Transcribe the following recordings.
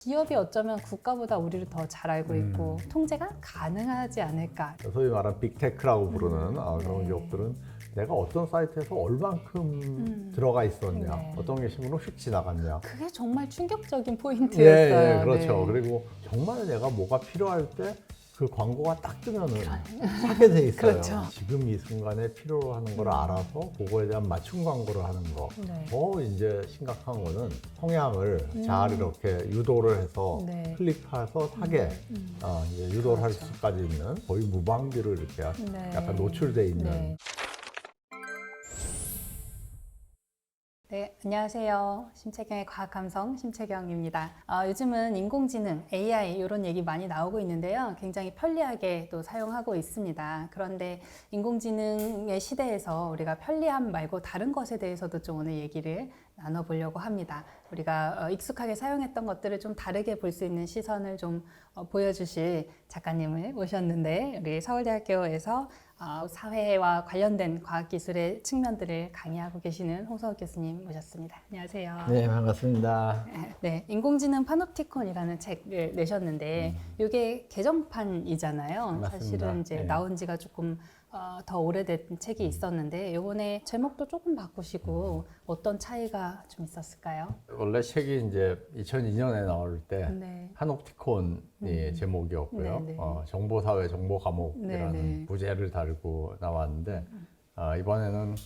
기업이 어쩌면 국가보다 우리를 더 잘 알고 있고 통제가 가능하지 않을까. 소위 말하는 빅테크라고 부르는 그런 네. 기업들은 내가 어떤 사이트에서 얼만큼 들어가 있었냐, 네. 어떤 게시물은 휙 지나갔냐. 그게 정말 충격적인 예, 포인트였어요. 예, 그렇죠. 네. 그리고 정말 내가 뭐가 필요할 때 그 광고가 딱 뜨면은 사게 돼 있어요. 그렇죠. 지금 이 순간에 필요로 하는 걸 알아서 그거에 대한 맞춤 광고를 하는 거. 네. 더 이제 심각한 거는 성향을 잘 이렇게 유도를 해서 네. 클릭해서 사게 이제 유도를 할 그렇죠. 수까지 있는 거의 무방비로 이렇게 네. 약간 노출돼 있는. 네. 네, 안녕하세요. 심채경의 과학감성 심채경입니다. 요즘은 인공지능, AI 이런 얘기 많이 나오고 있는데요. 굉장히 편리하게 또 사용하고 있습니다. 그런데 인공지능의 시대에서 우리가 편리함 말고 다른 것에 대해서도 좀 오늘 얘기를 나눠보려고 합니다. 우리가 익숙하게 사용했던 것들을 좀 다르게 볼 수 있는 시선을 좀 보여주실 작가님을 모셨는데, 우리 서울대학교에서 사회와 관련된 과학기술의 측면들을 강의하고 계시는 홍성욱 교수님 모셨습니다. 안녕하세요. 네, 반갑습니다. 네, 인공지능 파놉티콘이라는 책을 내셨는데 이게 개정판이잖아요. 맞습니다. 사실은 이제 네. 나온 지가 조금 더 오래된 책이 있었는데 이번에 제목도 조금 바꾸시고 어떤 차이가 좀 있었을까요? 원래 책이 이제 2002년에 나올 때 네. 파놉티콘이 제목이었고요. 네, 네. 정보사회, 정보감옥이라는 네, 네. 부제를 달고 나왔는데 이번에는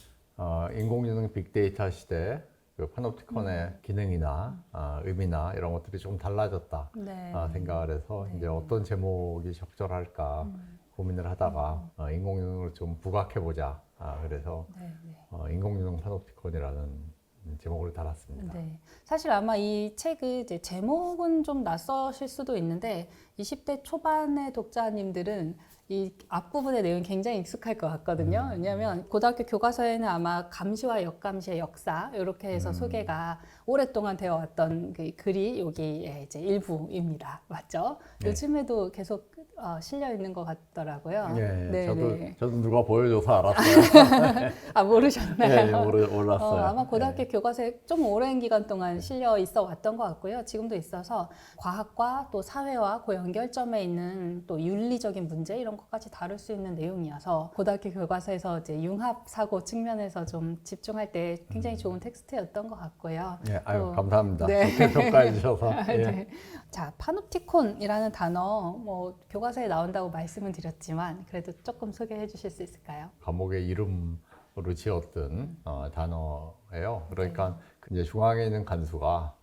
인공지능 빅데이터 시대 그 파놉티콘의 기능이나 의미나 이런 것들이 좀 달라졌다 네. 생각을 해서 이제 어떤 제목이 적절할까 고민을 하다가 인공지능을 좀 부각해보자. 그래서 네, 네. 인공지능 파놉티콘이라는 제목을 달았습니다. 네. 사실 아마 이 책의 이제 제목은 좀 낯서실 수도 있는데 20대 초반의 독자님들은 이 앞부분의 내용이 굉장히 익숙할 것 같거든요. 왜냐하면 고등학교 교과서에는 아마 감시와 역감시의 역사 이렇게 해서 소개가 오랫동안 되어 왔던 그 글이 여기 이제 일부입니다. 맞죠? 네. 요즘에도 계속 실려 있는 것 같더라고요. 예, 네. 저도 누가 보여줘서 알았어요. 모르셨나요? 예, 몰랐어요. 아마 고등학교 교과서에 좀 오랜 기간 동안 실려 있어 왔던 것 같고요. 지금도 있어서 과학과 또 사회와 그 연결점에 있는 또 윤리적인 문제 이런 것까지 다룰 수 있는 내용이어서 고등학교 교과서에서 이제 융합 사고 측면에서 좀 집중할 때 굉장히 좋은 텍스트였던 것 같고요. 예, 아유, 또- 감사합니다. 네. 좋게 평가해 주셔서. 예. 네. 자, 파놉티콘이라는 단어 뭐 교과서에 나온다고 말씀은 드렸지만 그래도 조금 소개해 주실 수 있을까요? 감옥의 이름으로 지었던 단어예요. 그러니까 이제 중앙에 있는 간수가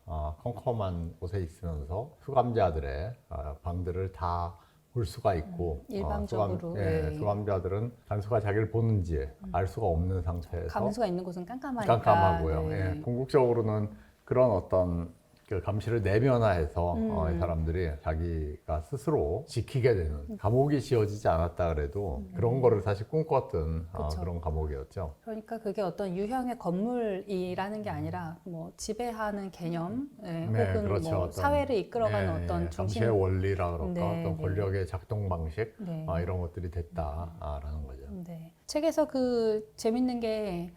컴컴한 곳에 있으면서 수감자들의 방들을 다 볼 수가 있고 일방적으로, 네. 수감자들은 간수가 자기를 보는지 알 수가 없는 상태에서 감수가 있는 곳은 깜깜하니까. 깜깜하고요. 네. 예, 궁극적으로는 그런 어떤 그 감시를 내면화해서 이 사람들이 자기가 스스로 지키게 되는 감옥이 지어지지 않았다 그래도 그런 거를 사실 꿈꿨던 그쵸. 그런 감옥이었죠. 그러니까 그게 어떤 유형의 건물이라는 게 아니라 뭐 지배하는 개념, 혹은 그렇죠. 뭐 어떤, 사회를 이끌어가는 어떤 감시의 중심. 원리라 그럴까 네, 어떤 네. 권력의 작동 방식 네. 이런 것들이 됐다라는 거죠. 네. 책에서 그 재밌는 게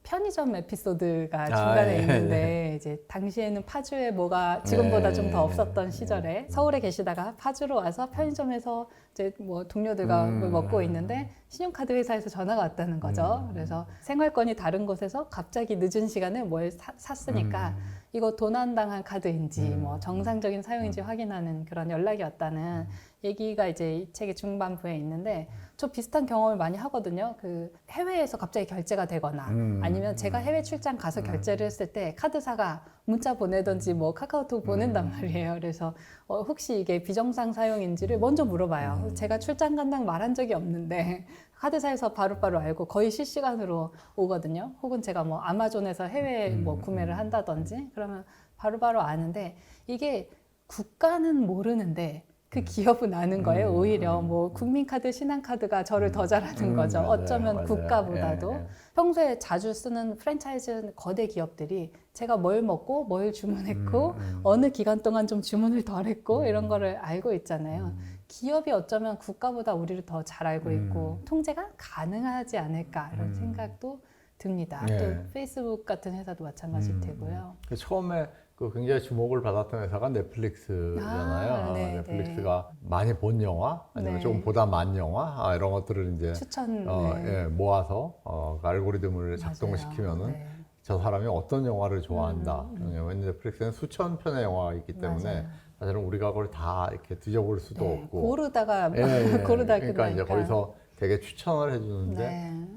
편의점 에피소드가 중간에 예. 있는데 이제 당시에는 파주에 뭐가 지금보다 좀 더 없었던 시절에 서울에 계시다가 파주로 와서 편의점에서 이제 뭐 동료들과 뭘 먹고 있는데 신용카드 회사에서 전화가 왔다는 거죠. 그래서 생활권이 다른 곳에서 갑자기 늦은 시간에 뭘 샀으니까 이거 도난당한 카드인지 뭐 정상적인 사용인지 확인하는 그런 연락이 왔다는 얘기가 이제 이 책의 중반부에 있는데 저 비슷한 경험을 많이 하거든요. 그 해외에서 갑자기 결제가 되거나 아니면 제가 해외 출장 가서 결제를 했을 때 카드사가 문자 보내든지 뭐 카카오톡 보낸단 말이에요. 그래서 혹시 이게 비정상 사용인지를 먼저 물어봐요. 제가 출장 간다고 말한 적이 없는데 카드사에서 바로바로 알고 거의 실시간으로 오거든요. 혹은 제가 뭐 아마존에서 해외 뭐 구매를 한다든지 그러면 바로바로 아는데 이게 국가는 모르는데 그 기업은 아는 거예요. 오히려 뭐 국민카드, 신한카드가 저를 더 잘하는 거죠. 맞아요, 어쩌면 맞아요. 국가보다도. 예, 예. 평소에 자주 쓰는 프랜차이즈 거대 기업들이 제가 뭘 먹고 뭘 주문했고 어느 기간 동안 좀 주문을 덜 했고 이런 거를 알고 있잖아요. 기업이 어쩌면 국가보다 우리를 더 잘 알고 있고 통제가 가능하지 않을까 이런 생각도 듭니다. 예. 또 페이스북 같은 회사도 마찬가지일 테고요. 처음에 그 굉장히 주목을 받았던 회사가 넷플릭스잖아요. 아, 네, 넷플릭스가 많이 본 영화 아니면 네. 조금 보다 만 영화 이런 것들을 이제 추천. 예, 모아서 그 알고리즘을 작동시키면은 맞아요. 네. 저 사람이 어떤 영화를 좋아한다. 왜냐면 넷플릭스는 수천 편의 영화가 있기 때문에 맞아요. 사실은 우리가 그걸 다 이렇게 뒤져볼 수도 네, 없고. 고르다가 그러니까 고르다 이제 끝나니까. 거기서 되게 추천을 해주는데 네.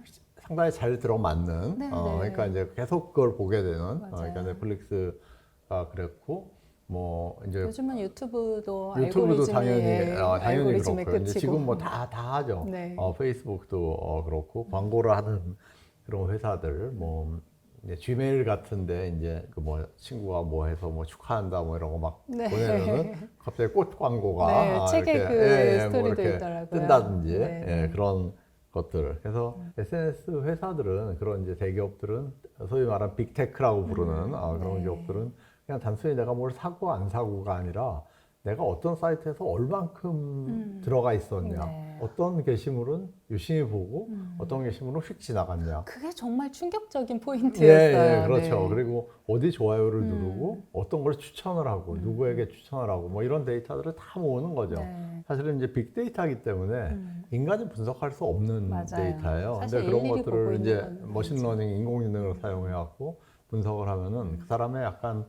상당히 잘 들어맞는. 네, 네. 그러니까 이제 계속 그걸 보게 되는. 그러니까 맞아요. 넷플릭스가 그랬고 뭐 이제 요즘은 유튜브도 유튜브도 알고리즘이 당연히 알고리즘의 그렇고요. 이제 끝이고. 지금 뭐 다 하죠. 네. 페이스북도 그렇고 광고를 하는 그런 회사들 뭐 이제 지메일 같은데 이제 그 뭐 친구가 뭐 해서 뭐 축하한다 뭐 이런 거 막 네. 보내면은 갑자기 꽃 광고가 네, 책에 이렇게 그 뭐 스토리도 이렇게 있더라고요. 뜬다든지 네, 네. 그런 것들. 그래서 SNS 회사들은 그런 이제 대기업들은 소위 말하는 빅테크라고 부르는 그런 네. 기업들은 그냥 단순히 내가 뭘 사고 안 사고가 아니라 내가 어떤 사이트에서 얼만큼 들어가 있었냐, 네. 어떤 게시물은 유심히 보고 어떤 게시물은 휙 지나갔냐. 그게 정말 충격적인 예, 포인트였어요. 그렇죠. 네. 그리고 어디 좋아요를 누르고 어떤 걸 추천을 하고 누구에게 추천을 하고 뭐 이런 데이터들을 다 모으는 거죠. 네. 사실은 이제 빅데이터이기 때문에 인간이 분석할 수 없는 맞아요. 데이터예요. 사실 근데 그런 일일이 보고 것들을 있는 이제 건 머신러닝, 인공지능을 사용해 갖고 분석을 하면은 그 사람의 약간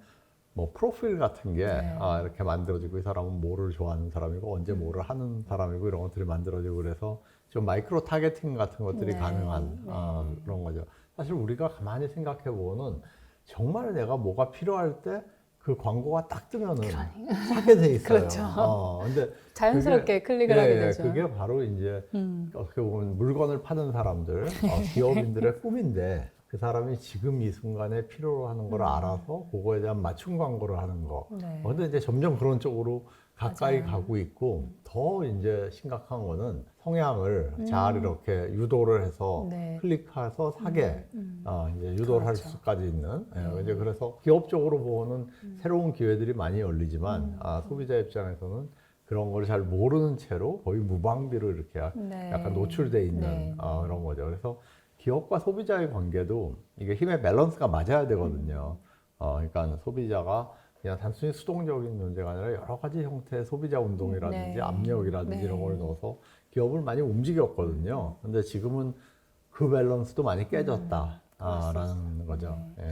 뭐 프로필 같은 게 네. 이렇게 만들어지고 이 사람은 뭐를 좋아하는 사람이고 언제 뭐를 하는 사람이고 이런 것들이 만들어지고 그래서 좀 마이크로 타겟팅 같은 것들이 네. 가능한 그런 거죠. 사실 우리가 가만히 생각해 보면은 정말 내가 뭐가 필요할 때 그 광고가 딱 뜨면은 사게 돼 있어요. 그렇죠. 근데 자연스럽게 클릭을 하게 되죠. 그게 바로 이제 어떻게 보면 물건을 파는 사람들, 기업인들의 꿈인데 그 사람이 지금 이 순간에 필요로 하는 걸 알아서 그거에 대한 맞춤 광고를 하는 거. 네. 근데 이제 점점 그런 쪽으로 가까이 맞아요. 가고 있고 더 이제 심각한 거는 성향을 잘 이렇게 유도를 해서 네. 클릭해서 사게 이제 유도를 할 그렇죠. 수까지 있는. 이제 그래서 기업적으로 보는 새로운 기회들이 많이 열리지만 소비자 입장에서는 그런 걸 잘 모르는 채로 거의 무방비로 이렇게 네. 약간 노출돼 있는 네. 그런 거죠. 그래서 기업과 소비자의 관계도 이게 힘의 밸런스가 맞아야 되거든요. 그러니까 소비자가 그냥 단순히 수동적인 문제가 아니라 여러 가지 형태의 소비자 운동이라든지 네. 압력이라든지 네. 이런 걸 넣어서 기업을 많이 움직였거든요. 근데 지금은 그 밸런스도 많이 깨졌다라는 거죠. 예.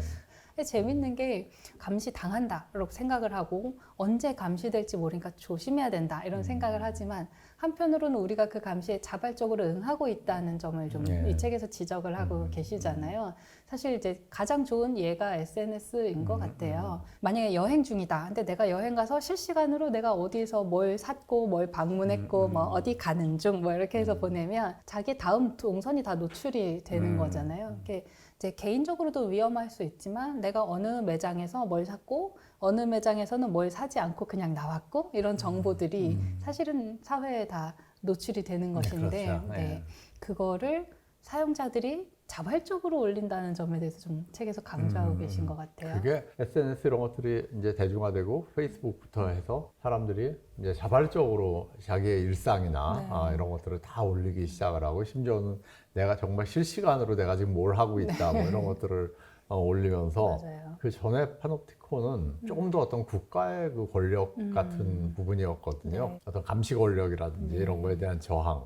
근데 재밌는 게 감시 당한다라고 생각을 하고 언제 감시될지 모르니까 조심해야 된다 이런 생각을 하지만 한편으로는 우리가 그 감시에 자발적으로 응하고 있다는 점을 좀 네. 이 책에서 지적을 하고 계시잖아요. 사실 이제 가장 좋은 예가 SNS인 것 같아요. 만약에 여행 중이다. 근데 내가 여행 가서 실시간으로 내가 어디서 뭘 샀고 뭘 방문했고 뭐 어디 가는 중 뭐 이렇게 해서 보내면 자기 다음 동선이 다 노출이 되는 거잖아요. 이게 이제 개인적으로도 위험할 수 있지만 내가 어느 매장에서 뭘 샀고 어느 매장에서는 뭘 사지 않고 그냥 나왔고 이런 정보들이 사실은 사회에 다 노출이 되는 것인데 그렇죠. 네, 그거를 사용자들이 자발적으로 올린다는 점에 대해서 좀 책에서 강조하고 계신 것 같아요. 그게 SNS 이런 것들이 이제 대중화되고 페이스북부터 해서 사람들이 이제 자발적으로 자기의 일상이나 이런 것들을 다 올리기 시작을 하고 심지어는 내가 정말 실시간으로 내가 지금 뭘 하고 있다 뭐 이런 것들을 올리면서 맞아요. 그 전에 파놉티콘은 조금 더 어떤 국가의 그 권력 같은 부분이었거든요. 네. 어떤 감시 권력이라든지 이런 거에 대한 저항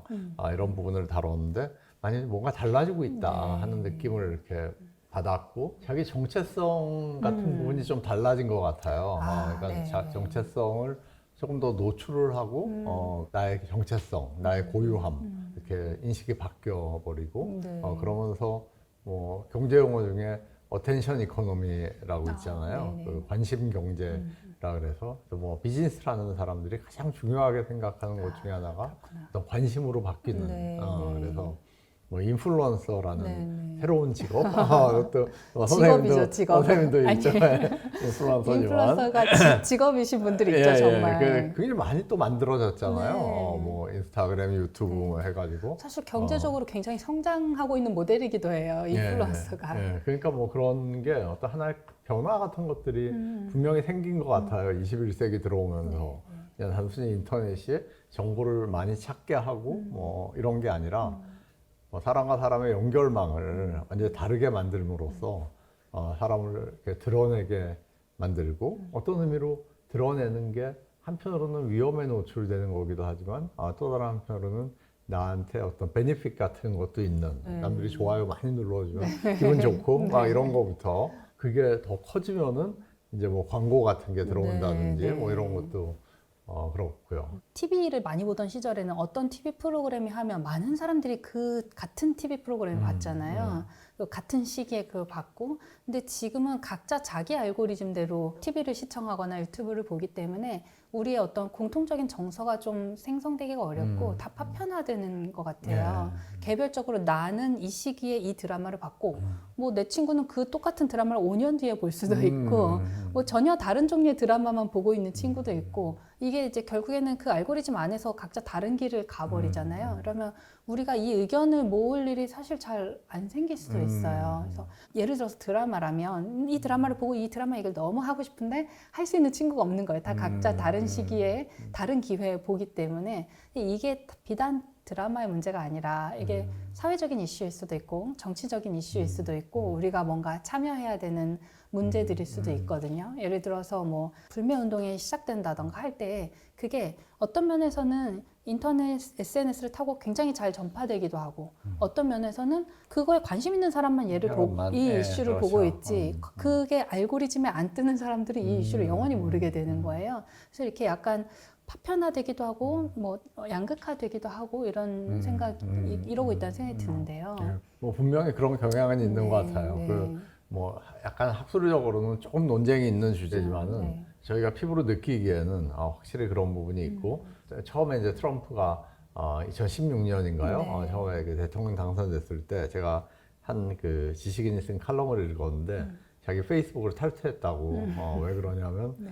이런 부분을 다뤘는데 많이 뭔가 달라지고 있다 하는 느낌을 이렇게 받았고 자기 정체성 같은 부분이 좀 달라진 것 같아요. 그러니까 네. 정체성을 조금 더 노출을 하고 나의 정체성, 나의 고유함 이렇게 인식이 바뀌어 버리고 네. 그러면서 뭐 경제 용어 중에 어텐션 이코노미라고 있잖아요. 네네. 그 관심 경제라 그래서 또 뭐 비즈니스를 하는 사람들이 가장 중요하게 생각하는 것 중에 하나가 어떤 관심으로 바뀌는. 네, 그래서 뭐 인플루언서라는 네. 새로운 직업. 또 직업이죠, 직업. 선생님도 아니, 있죠. 인플루언서지만. 인플루언서가 직업이신 분들이 있죠, 정말. 그게 많이 또 만들어졌잖아요. 네. 뭐 인스타그램, 유튜브 뭐 해가지고. 사실 경제적으로 굉장히 성장하고 있는 모델이기도 해요, 인플루언서가. 그러니까 뭐 그런 게 어떤 하나의 변화 같은 것들이 분명히 생긴 것 같아요. 21세기 들어오면서. 그냥 단순히 인터넷이 정보를 많이 찾게 하고 뭐 이런 게 아니라 뭐 사람과 사람의 연결망을 완전히 다르게 만들므로써 사람을 이렇게 드러내게 만들고 어떤 의미로 드러내는 게 한편으로는 위험에 노출되는 거기도 하지만 또 다른 한편으로는 나한테 어떤 베니핏 같은 것도 있는 남들이 좋아요 많이 눌러주면 기분 좋고 막 이런 거부터 그게 더 커지면은 이제 뭐 광고 같은 게 들어온다든지 네, 뭐 네. 이런 것도 그렇고요. TV를 많이 보던 시절에는 어떤 TV 프로그램이 하면 많은 사람들이 그 같은 TV 프로그램을 봤잖아요. 그 같은 시기에 그걸 봤고. 근데 지금은 각자 자기 알고리즘대로 TV를 시청하거나 유튜브를 보기 때문에 우리의 어떤 공통적인 정서가 좀 생성되기가 어렵고 다 파편화되는 것 같아요. 개별적으로 나는 이 시기에 이 드라마를 봤고 뭐 내 친구는 그 똑같은 드라마를 5년 뒤에 볼 수도 있고 뭐 전혀 다른 종류의 드라마만 보고 있는 친구도 있고 이게 이제 결국에는 그 알고리즘 안에서 각자 다른 길을 가버리잖아요. 그러면 우리가 이 의견을 모을 일이 사실 잘 안 생길 수도 있어요. 그래서 예를 들어서 드라마라면 이 드라마를 보고 이 드라마 얘기를 너무 하고 싶은데 할 수 있는 친구가 없는 거예요. 다 각자 다른 시기에 다른 기회에 보기 때문에 이게 비단 드라마의 문제가 아니라 이게 사회적인 이슈일 수도 있고 정치적인 이슈일 수도 있고 우리가 뭔가 참여해야 되는 문제들일 수도 있거든요. 예를 들어서 뭐 불매운동이 시작된다던가 할 때 그게 어떤 면에서는 인터넷 SNS를 타고 굉장히 잘 전파되기도 하고 어떤 면에서는 그거에 관심 있는 사람만 얘를 보고 이 이슈를 그렇죠. 보고 있지 그게 알고리즘에 안 뜨는 사람들이 이 이슈를 영원히 모르게 되는 거예요. 그래서 이렇게 약간 파편화되기도 하고 뭐 양극화되기도 하고 이런 이러고 있다는 생각이 드는데요. 뭐 분명히 그런 경향은 있는 것 네, 같아요. 네. 그 뭐 약간 학술적으로는 조금 논쟁이 있는 주제지만은 네. 저희가 피부로 느끼기에는 확실히 그런 부분이 있고 처음에 이제 트럼프가 2016년인가요? 네. 처음에 그 대통령 당선됐을 때 제가 한 그 지식인이 쓴 칼럼을 읽었는데 자기 페이스북을 탈퇴했다고 왜 그러냐면 네.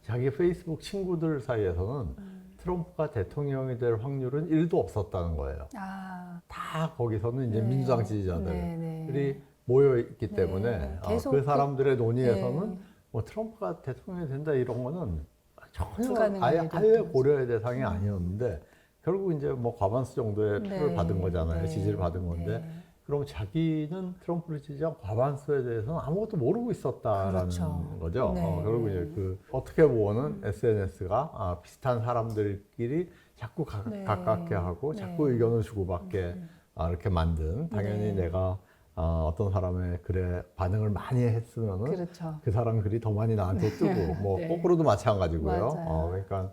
자기 페이스북 친구들 사이에서는 트럼프가 대통령이 될 확률은 1도 없었다는 거예요. 아, 다 거기서는 이제 네. 민주당 지지자들이 네. 모여 있기 네. 때문에 계속 그 사람들의 논의에서는 네. 뭐 트럼프가 대통령이 된다 이런 거는 전혀 불가능한 아예 일이었던 고려의 대상이 아니었는데 결국 이제 뭐 과반수 정도의 표를 네. 받은 거잖아요. 네. 지지를 받은 건데 네. 그럼 자기는 트럼프를 지지한 과반수에 대해서는 아무것도 모르고 있었다라는 그렇죠. 거죠. 네. 결국 이제 그 어떻게 보면은 SNS가 비슷한 사람들끼리 자꾸 네. 가깝게 하고 네. 자꾸 의견을 주고받게 이렇게 만든 당연히 네. 내가 어떤 사람의 글에 반응을 많이 했으면은 그렇죠. 그 사람 글이 더 많이 나한테 뜨고 뭐 네. 거꾸로도 마찬가지고요. 맞아요. 그러니까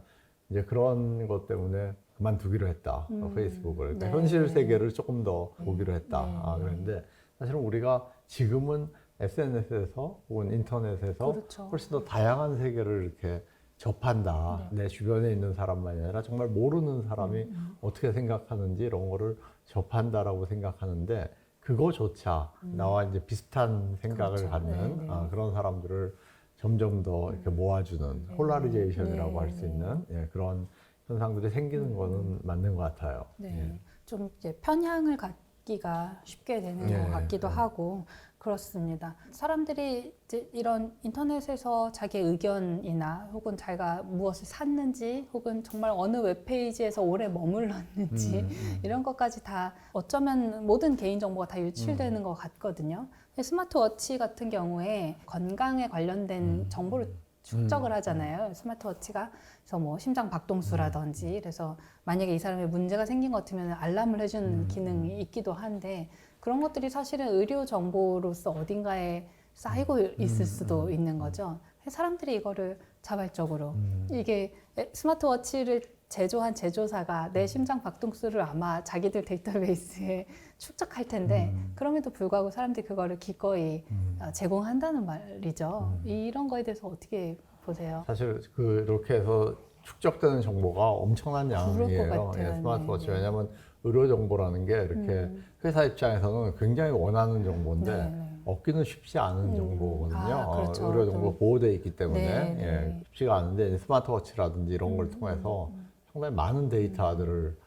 이제 그런 것 때문에 그만두기로 했다. 페이스북을. 그러니까 네. 현실 세계를 조금 더 보기로 했다. 네. 그런데 사실은 우리가 지금은 SNS에서 혹은 인터넷에서 그렇죠. 훨씬 더 다양한 세계를 이렇게 접한다. 내 주변에 있는 사람만이 아니라 정말 모르는 사람이 어떻게 생각하는지 이런 거를 접한다라고 생각하는데 그거조차 나와 이제 비슷한 생각을 그렇죠. 갖는 네, 네. 그런 사람들을 점점 더 이렇게 모아주는 폴라리제이션이라고 네, 할 수 있는 그런 현상들이 생기는 거는 맞는 것 같아요. 네. 좀 이제 편향을 갖기가 쉽게 되는 예, 것 같기도 예. 하고 그렇습니다. 사람들이 이제 이런 인터넷에서 자기의 의견이나 혹은 자기가 무엇을 샀는지 혹은 정말 어느 웹페이지에서 오래 머물렀는지 이런 것까지 다 어쩌면 모든 개인정보가 다 유출되는 것 같거든요. 근데 스마트워치 같은 경우에 건강에 관련된 정보를 축적을 하잖아요. 스마트워치가. 그래서 뭐 심장 박동수라든지 그래서 만약에 이 사람의 문제가 생긴 것 같으면 알람을 해주는 기능이 있기도 한데 그런 것들이 사실은 의료 정보로서 어딘가에 쌓이고 있을 수도 있는 거죠. 사람들이 이거를 자발적으로 이게 스마트워치를 제조한 제조사가 내 심장 박동수를 아마 자기들 데이터베이스에 축적할 텐데 그럼에도 불구하고 사람들이 그거를 기꺼이 제공한다는 말이죠. 이런 거에 대해서 어떻게 보세요? 사실 그렇게 해서 축적되는 정보가 엄청난 그럴 양이에요. 것 같아요. 스마트워치. 네, 네. 왜냐하면 의료 정보라는 게 이렇게 회사 입장에서는 굉장히 원하는 정보인데 네, 네. 얻기는 쉽지 않은 정보거든요. 그렇죠. 의료 정보 보호되어 있기 때문에 네, 네. 쉽지가 않은데 스마트워치라든지 이런 걸 통해서 상당히 많은 데이터들을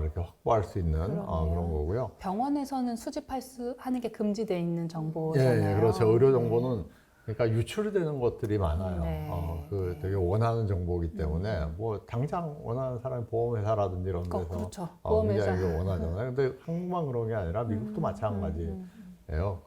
이렇게 확보할 수 있는 그런 거고요. 병원에서는 하는 게 금지되어 있는 정보잖아요. 그렇죠. 의료 정보는 그러니까 유출되는 것들이 많아요. 네, 그 되게 원하는 정보이기 때문에 뭐 당장 원하는 사람이 보험회사라든지 이런 데서 그렇죠. 굉장히 보험회사. 이걸 원하잖아요. 근데 한국만 그런 게 아니라 미국도 마찬가지예요.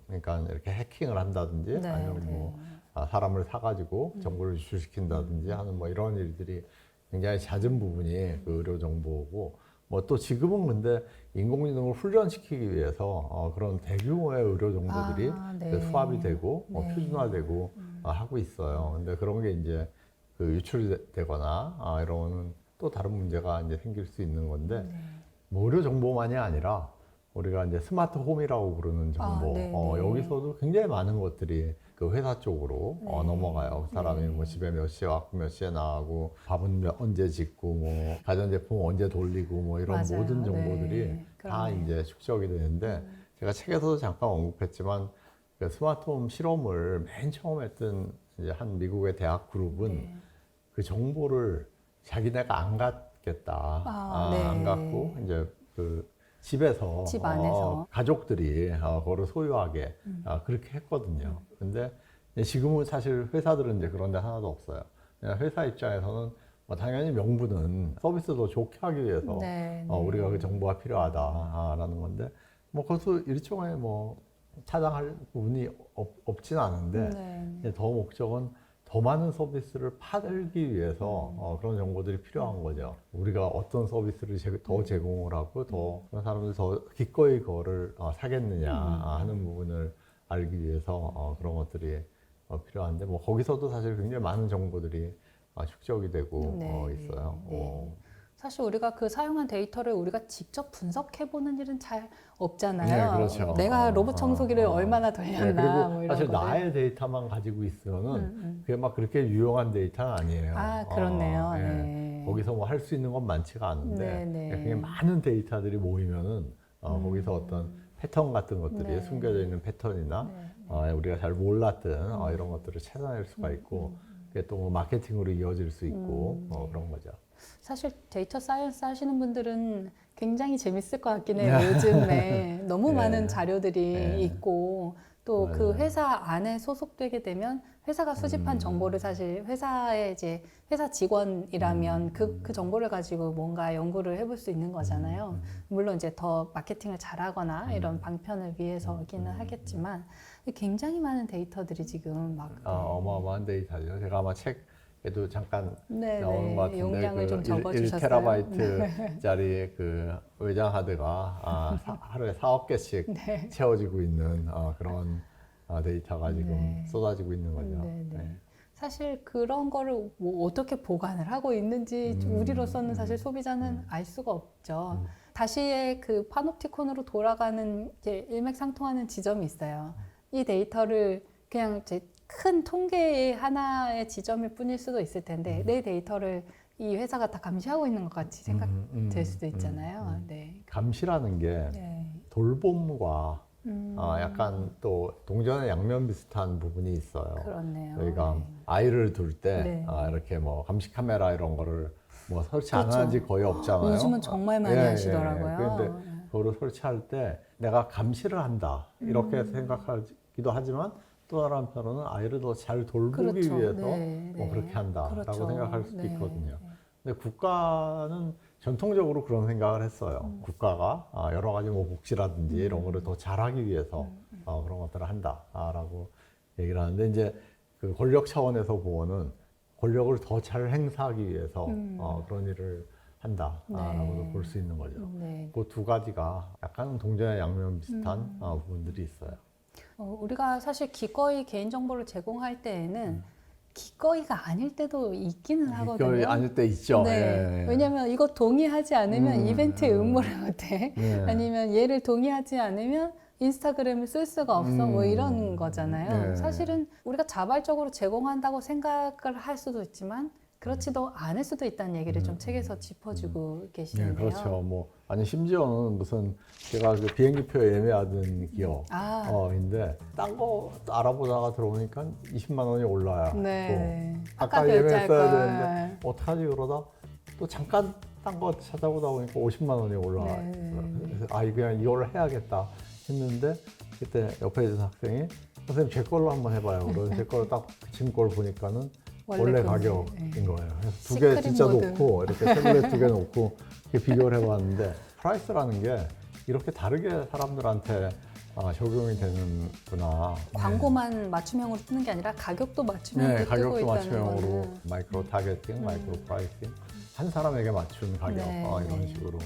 그러니까 이렇게 해킹을 한다든지 네, 아니면 뭐 사람을 사가지고 정보를 유출시킨다든지 하는 뭐 이런 일들이 굉장히 잦은 부분이 그 의료 정보고 뭐 또 지금은 근데 인공지능을 훈련시키기 위해서 그런 대규모의 의료 정보들이 네. 수합이 되고 네. 표준화되고 하고 있어요. 근데 그런 게 이제 그 유출되거나 이러면 또 다른 문제가 이제 생길 수 있는 건데 네. 뭐 의료 정보만이 아니라 우리가 이제 스마트 홈이라고 부르는 정보 네, 네. 여기서도 굉장히 많은 것들이 그 회사 쪽으로 네. 넘어가요. 그 사람이 네. 뭐 집에 몇 시에 왔고 몇 시에 나가고 밥은 언제 짓고 뭐 가전제품 언제 돌리고 뭐 이런 맞아요. 모든 정보들이 네. 다 그러네요. 이제 축적이 되는데 제가 책에서도 잠깐 언급했지만 그 스마트홈 실험을 맨 처음 했던 이제 한 미국의 대학 그룹은 네. 그 정보를 자기네가 안 갖겠다. 네. 안 갖고 이제 그 집에서 집 안에서. 가족들이 그거를 소유하게 그렇게 했거든요. 근데 이제 지금은 사실 회사들은 이제 그런 데 하나도 없어요. 그냥 회사 입장에서는 뭐 당연히 명분은 서비스 더 좋게 하기 위해서 네, 네. 우리가 그 정보가 필요하다라는 건데 뭐 그것도 일종의 뭐 차단할 부분이 없진 않은데 네. 이제 더 목적은 더 많은 서비스를 팔기 위해서 그런 정보들이 필요한 거죠. 우리가 어떤 서비스를 더 제공을 하고 더 그런 사람들이 더 기꺼이 그거를 사겠느냐 하는 부분을 알기 위해서 그런 것들이 필요한데 뭐 거기서도 사실 굉장히 많은 정보들이 축적이 되고 네. 있어요. 네. 사실 우리가 그 사용한 데이터를 우리가 직접 분석해보는 일은 잘 없잖아요. 네, 그렇죠. 내가 로봇 청소기를 얼마나 돌렸나 네, 그리고 뭐 이런 사실 거를. 나의 데이터만 가지고 있으면은 그게 막 그렇게 유용한 데이터는 아니에요. 그렇네요. 예. 네. 거기서 뭐 할 수 있는 건 많지가 않은데 네, 네. 굉장히 많은 데이터들이 모이면은 거기서 어떤 패턴 같은 것들이 네. 숨겨져 있는 패턴이나 네. 우리가 잘 몰랐던 이런 것들을 찾아낼 수가 있고 그게 또 뭐 마케팅으로 이어질 수 있고 그런 거죠. 사실 데이터 사이언스 하시는 분들은 굉장히 재밌을 것 같긴 해요. 요즘에 너무 네. 많은 자료들이 네. 있고 또 그 맞아요. 회사 안에 소속되게 되면 회사가 수집한 정보를 사실 회사의 이제 회사 직원이라면 그 정보를 가지고 뭔가 연구를 해볼 수 있는 거잖아요. 물론 이제 더 마케팅을 잘하거나 이런 방편을 위해서기는 하겠지만 굉장히 많은 데이터들이 지금 막 어마어마한 데이터죠. 제가 아마 책에도 잠깐 나오는 것 같은데 용량을 좀 적어주셨어요. 1TB짜리 그 외장 하드가 하루에 4억 개씩 네. 채워지고 있는 그런 데이터가 지금 네. 쏟아지고 있는 거죠. 네, 네. 네. 사실 그런 거를 뭐 어떻게 보관을 하고 있는지 우리로서는 사실 소비자는 알 수가 없죠. 다시의 그 파놉티콘으로 돌아가는 이제 일맥상통하는 지점이 있어요. 이 데이터를 그냥 이제 큰 통계의 하나의 지점일 뿐일 수도 있을 텐데 내 데이터를 이 회사가 다 감시하고 있는 것 같이 생각될 수도 있잖아요. 네. 감시라는 게 네. 돌봄과 약간 또 동전의 양면 비슷한 부분이 있어요. 그렇네요. 저희가 네. 아이를 둘 때 네. 이렇게 뭐 감시 카메라 이런 거를 뭐 설치 안 그렇죠. 하는 집 거의 없잖아요. 요즘은 정말 많이 하시더라고요. 그런데 그거를 설치할 때 내가 감시를 한다 이렇게 생각하기도 하지만 또 다른 한편으로는 아이를 더 잘 돌보기 그렇죠. 위해서 네, 뭐 네. 그렇게 한다라고 그렇죠. 생각할 수도 네. 있거든요. 근데 국가는 전통적으로 그런 생각을 했어요. 국가가 여러 가지 뭐 복지라든지 이런 거를 더 잘하기 위해서 그런 것들을 한다라고 얘기를 하는데 이제 그 권력 차원에서 보면은 권력을 더 잘 행사하기 위해서 그런 일을 한다라고도 볼 수 있는 거죠. 네. 그 두 가지가 약간 동전의 양면 비슷한 부분들이 있어요. 우리가 사실 기꺼이 개인정보를 제공할 때에는 기꺼이가 아닐 때도 있기는 하거든요. 기꺼이 아닐 때 있죠. 네. 예. 왜냐하면 이거 동의하지 않으면 이벤트에 응모를 못해. 네. 아니면 얘를 동의하지 않으면 인스타그램을 쓸 수가 없어. 뭐 이런 거잖아요. 네. 사실은 우리가 자발적으로 제공한다고 생각을 할 수도 있지만 그렇지도 않을 수도 있다는 얘기를 좀 책에서 짚어주고 네, 계시는데요. 그렇죠. 뭐 아니 심지어는 무슨 제가 그 비행기표 예매하던 기업인데 딴 거 알아보다가 들어오니까 20만 원이 올라요. 네. 아까 아까 예매했어야 결제할 되는데 어떡하지 그러다 또 잠깐 딴 거 찾아보다 보니까 50만 원이 올라와. 네. 그래서 그냥 이걸 해야겠다 했는데 그때 옆에 있던 학생이 선생님 제 걸로 한번 해봐요. 그래서 제 걸로 딱 붙인 걸 보니까는 원래 가격인 거예요. 그래서 두 개 시크릿 진짜 모드. 놓고 이렇게 태블릿 두 개 놓고 이렇게 비교를 해봤는데 프라이스라는 게 이렇게 다르게 사람들한테 적용이 되는구나. 광고만 맞춤형으로 뜨는 게 아니라 가격도 맞춤형으로 네, 뜨고 가격도 있다는 맞춤형으로 거는 마이크로 타겟팅, 마이크로 프라이싱, 한 사람에게 맞춘 가격 네, 이런 네. 식으로